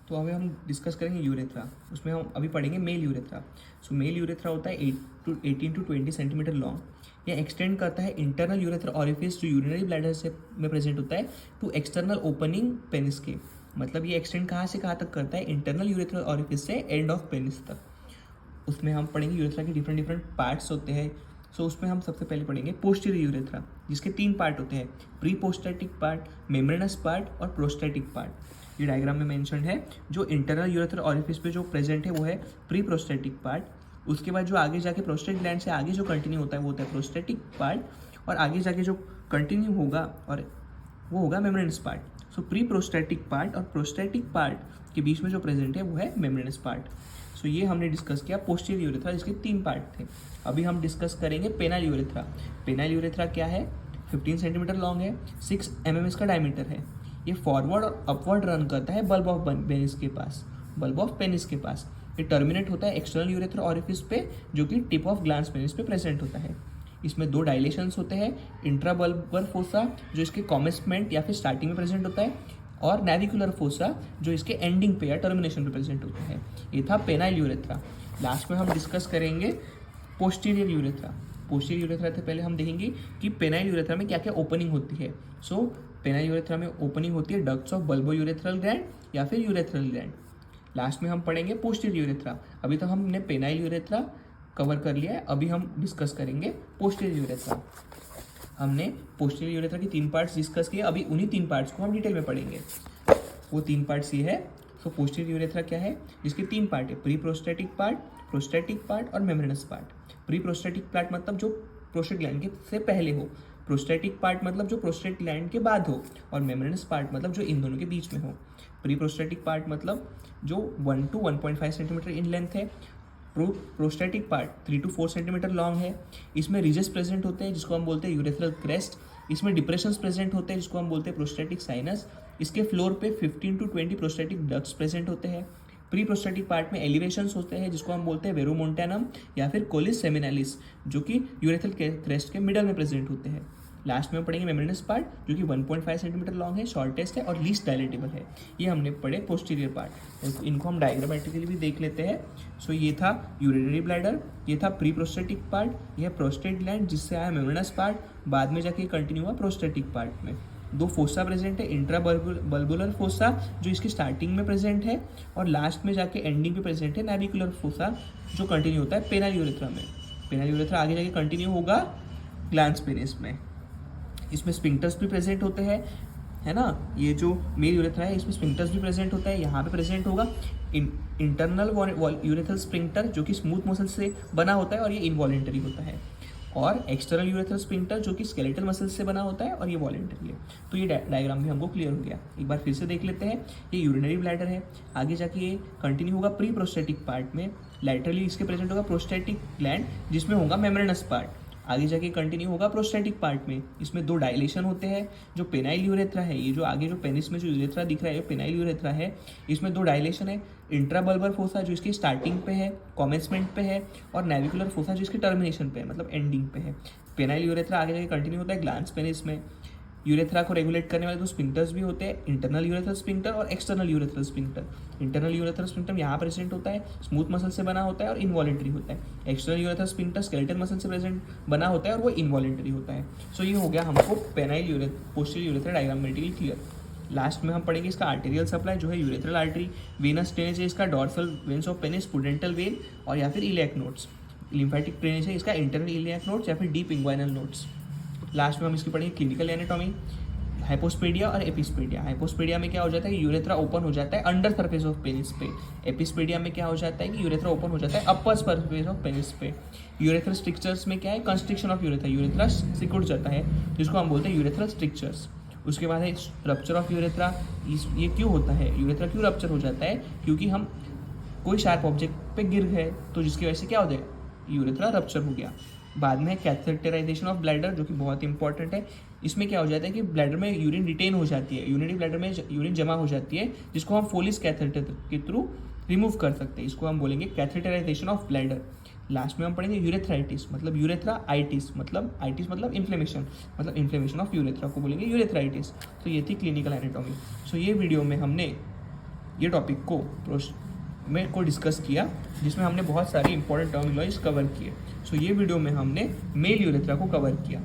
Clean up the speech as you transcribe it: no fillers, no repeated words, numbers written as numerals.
तो अभी हम डिस्कस करेंगे यूरेथ्रा। उसमें हम अभी पढ़ेंगे मेल यूरेथ्रा। सो मेल यूरेथ्रा होता है 18 to 20 सेंटीमीटर लॉन्ग। यह एक्सटेंड करता है इंटरनल यूरेथ्रा ऑरिफिस जो यूरिनरी ब्लैडर से में प्रेजेंट होता है टू एक्सटर्नल ओपनिंग पेनिस के। मतलब ये एक्सटेंड कहाँ से कहाँ तक करता है, इंटरनल यूरेथ्रा ऑरिफिस से एंड ऑफ पेनिस तक। उसमें हम पढ़ेंगे यूरेथ्रा के डिफरेंट पार्ट्स होते हैं। सो उसमें हम सबसे पहले पढ़ेंगे पोस्टीरियर यूरेथ्रा, जिसके 3 पार्ट होते हैं, प्री पोस्टैटिक पार्ट, मेम्ब्रेनस पार्ट और प्रोस्टैटिक पार्ट। ये डायग्राम में मेंशन है। जो इंटरनल यूरेथ्रा ऑरिफिस पे जो प्रेजेंट है वो है प्री प्रोस्टैटिक पार्ट। उसके बाद जो आगे जाके प्रोस्टेट ग्लैंड से आगे जो कंटिन्यू होता है वो होता है प्रोस्टैटिक पार्ट, और आगे जाके जो कंटिन्यू होगा और वो होगा मेम्ब्रेनस पार्ट। सो प्री प्रोस्टैटिक पार्ट और प्रोस्टैटिक पार्ट के बीच में जो प्रेजेंट है वो है मेम्ब्रेनस पार्ट। सो ये हमने डिस्कस किया पोस्टीरियर यूरेथ्रा, जिसके 3 पार्ट थे। अभी हम डिस्कस करेंगे पेनाइल यूरेथ्रा। पेनाइल यूरेथ्रा क्या है, 15 सेंटीमीटर लॉन्ग है, 6 mm इसका डायमीटर है। ये फॉरवर्ड और अपवर्ड रन करता है बल्ब ऑफ पेनिस के पास, बल्ब ऑफ पेनिस के पास। ये टर्मिनेट होता है एक्सटर्नल यूरेथ्रा ऑरिफिस पे, जो कि टिप ऑफ ग्लैंड्स पेनिस पे प्रेजेंट होता है। इसमें 2 डायलेशंस होते हैं, इंट्राबल्बर फोसा जो इसके कॉमेंसमेंट या फिर स्टार्टिंग में प्रेजेंट होता है, और नेविकुलर फोसा जो इसके एंडिंग पे या टर्मिनेशन पे प्रेजेंट होता है। ये था पेनाइल यूरेथ्रा। लास्ट में हम डिस्कस करेंगे पोस्टीरियर यूरेथ्रा। पोस्टीरियर यूरेथ्रा से पहले हम देखेंगे कि पेनाइल यूरेथ्रा में क्या क्या ओपनिंग होती है। सो पेनाइल यूरेथ्रा में ओपनिंग होती है ducts of bulbo urethral gland या फिर यूरेथ्रल ग्लैंड। लास्ट में हम पढ़ेंगे पोस्टीरियर यूरेथ्रा। अभी तक हमने पेनाइल यूरेथ्रा कवर कर लिया है, अभी हम डिस्कस करेंगे पोस्टीरियर यूरेथ्रा। हमने पोस्टीरियर यूरेथ्रा की 3 पार्ट्स डिस्कस किए, अभी उन्हीं 3 पार्ट्स को हम डिटेल में पढ़ेंगे। वो 3 पार्ट्स ये है। सो पोस्टीरियर यूरेथ्रा क्या है, इसके 3 पार्ट है, pre prostatic part, prostatic part और membranous part. Pre prostatic part मतलब जो प्रोस्टेट ग्लैंड के से पहले हो, प्रोस्टैटिक पार्ट मतलब जो प्रोस्टेट ग्लैंड के बाद हो, और मेम्ब्रेनस पार्ट मतलब जो इन दोनों के बीच में हो। प्री प्रोस्टैटिक पार्ट मतलब जो 1 to 1.5 सेंटीमीटर इन लेंथ है। Prostatic part 3 to 4 centimetre long है। इसमें रिजेस प्रेजेंट होते हैं जिसको हम बोलते हैं यूरेथ्रल क्रेस्ट। इसमें डिप्रेशंस प्रेजेंट होते हैं जिसको हम बोलते हैं प्रोस्टैटिक साइनस। इसके फ्लोर पे 15 to 20 प्रोस्टैटिक डक्ट्स प्रेजेंट होते हैं। प्री प्रोस्टैटिक पार्ट में एलिवेशंस होते हैं जिसको हम बोलते हैं वेरोमोंटानम या फिर कोलिस सेमिनालिस, जो कि यूरेथ्रल क्रेस्ट के मिडल में प्रेजेंट होते हैं। लास्ट में पढ़ेंगे मेम्ब्रेनस पार्ट जो कि 1.5 सेंटीमीटर लॉन्ग है, शॉर्टेस्ट है और लीस्ट डायलेटेबल है। ये हमने पढ़े पोस्टीरियर पार्ट। इनको हम डायग्रामेटिकली भी देख लेते हैं। सो ये था यूरिनरी ब्लैडर, ये था प्री प्रोस्टेटिक पार्ट, यह प्रोस्टेट ग्लैंड जिससे आया मेम्ब्रेनस पार्ट, बाद में जाके कंटिन्यू हुआ प्रोस्टेटिक पार्ट में। 2 फोसा प्रेजेंट है, इंट्रा बल्बुलर फोसा जो इसकी स्टार्टिंग में प्रेजेंट है, और लास्ट में जाके एंडिंग पे प्रेजेंट है नेविकुलर फोसा जो कंटिन्यू होता है पेनाइल यूरेथ्रा में। पेनाइल यूरेथ्रा आगे जाके कंटिन्यू होगा ग्लैंड्स पेनिस में। इसमें स्फिंक्टर्स भी प्रेजेंट होते हैं, है ना। ये जो मेल यूरेथ्रा है इसमें स्फिंक्टर्स भी प्रेजेंट होता है, यहाँ पे प्रेजेंट होगा इंटरनल यूरेथ्रल स्फिंक्टर जो कि स्मूथ मसल से बना होता है और ये इनवॉलेंटरी होता है, और एक्सटर्नल यूरेथ्रल स्फिंक्टर जो कि स्केलेटल मसल से बना होता है और ये वॉलेंटरी है। तो ये डायग्राम भी हमको क्लियर हो गया। एक बार फिर से देख लेते हैं। ये यूरिनरी ब्लैडर है, आगे जाके ये कंटिन्यू होगा प्री प्रोस्टेटिक पार्ट में, लैटरली इसके प्रेजेंट होगा प्रोस्टेटिक ग्लैंड जिसमें होगा मेम्ब्रेनस पार्ट, आगे जाके कंटिन्यू होगा प्रोस्टैटिक पार्ट में। इसमें 2 डायलेशन होते हैं। जो पेनाइल यूरेथ्रा है, ये जो आगे जो पेनिस में जो यूरेथ्रा दिख रहा है पेनाइल यूरेथ्रा है, इसमें 2 डायलेशन है, इंट्राबल्बर फोसा जो इसकी स्टार्टिंग पे है, कॉमेंसमेंट पे है, और नेविकुलर फोसा जो इसकी टर्मिनेशन पे है मतलब एंडिंग पे है। पेनाइल यूरेथ्रा आगे जाके कंटिन्यू होता है ग्लैंड्स पेनिस में। यूरेथ्रा को रेगुलेट करने वाले 2 स्फिंक्टर्स भी होते हैं, इंटरनल यूरेथ्रल स्फिंक्टर और external urethral sphincter. Internal urethral sphincter यहाँ प्रेजेंट होता है, स्मूथ मसल से बना होता है और इनवॉलेंटरी होता है। External urethral sphincter skeletal muscle से प्रेजेंट बना होता है और वो इनवॉलेंटरी होता है। सो ये हो गया हमको penile posterior urethra diagrammatically clear. Last में हम पढ़ेंगे इसका आर्टेरियल सप्लाई जो है यूरेथ्रल आर्टरी, वेनस ड्रेनेज है इसका dorsal veins of penis, pudendal vein और या फिर इलियक नोड्स। लिम्फेटिक ड्रेनेज है इसका इंटरनल इलियक नोड्स या फिर डीप इंग्वाइनल नोड्स। लास्ट में हम इसकी पढ़ेंगे क्लिनिकल एनाटॉमी, हाइपोस्पेडिया और एपिस्पेडिया। हाइपोस्पेडिया में क्या हो जाता है कि यूरेथ्रा ओपन हो जाता है अंडर सरफेस ऑफ पेनिस पे। एपिस्पेडिया में क्या हो जाता है कि यूरेथ्रा ओपन हो जाता है अपर सरफेस ऑफ पेनिस पे। यूरेथ्रल स्ट्रिक्चर्स में क्या है, कंस्ट्रिक्शन ऑफ यूरेथ्रा, यूरेथ्रा सिकुड़ जाता है जिसको हम बोलते हैं यूरेथ्रल स्ट्रिक्चर्स। उसके बाद है रप्चर ऑफ यूरेथ्रा। ये क्यों होता है, यूरेथ्रा क्यों रप्चर हो जाता है, क्योंकि हम कोई शार्प ऑब्जेक्ट पे गिर गए तो जिसकी वजह से क्या हो जाएगा, यूरेथ्रा रप्चर हो गया। बाद में कैथेटराइजेशन ऑफ ब्लैडर जो कि बहुत इंपॉर्टेंट है। इसमें क्या हो जाता है कि ब्लैडर में यूरिन रिटेन हो जाती है, यूरिनरी ब्लैडर में यूरिन जमा हो जाती है जिसको हम फोलिस कैथेटर के थ्रू रिमूव कर सकते हैं। इसको हम बोलेंगे कैथेटराइजेशन ऑफ ब्लैडर। लास्ट में हम पढ़ेंगे यूरेथ्राइटिस मतलब यूरेथ्राइटिस मतलब आइटिस मतलब इन्फ्लेमेशन ऑफ यूरेथ्रा को बोलेंगे यूरेथ्राइटिस। तो ये थी क्लिनिकल एनाटॉमी। सो ये वीडियो में हमने ये टॉपिक को में को डिस्कस किया, जिसमें हमने बहुत सारी इंपॉर्टेंट टर्मिनोलॉजीज कवर किए। सो ये वीडियो में हमने मेल यूरेथ्रा को कवर किया।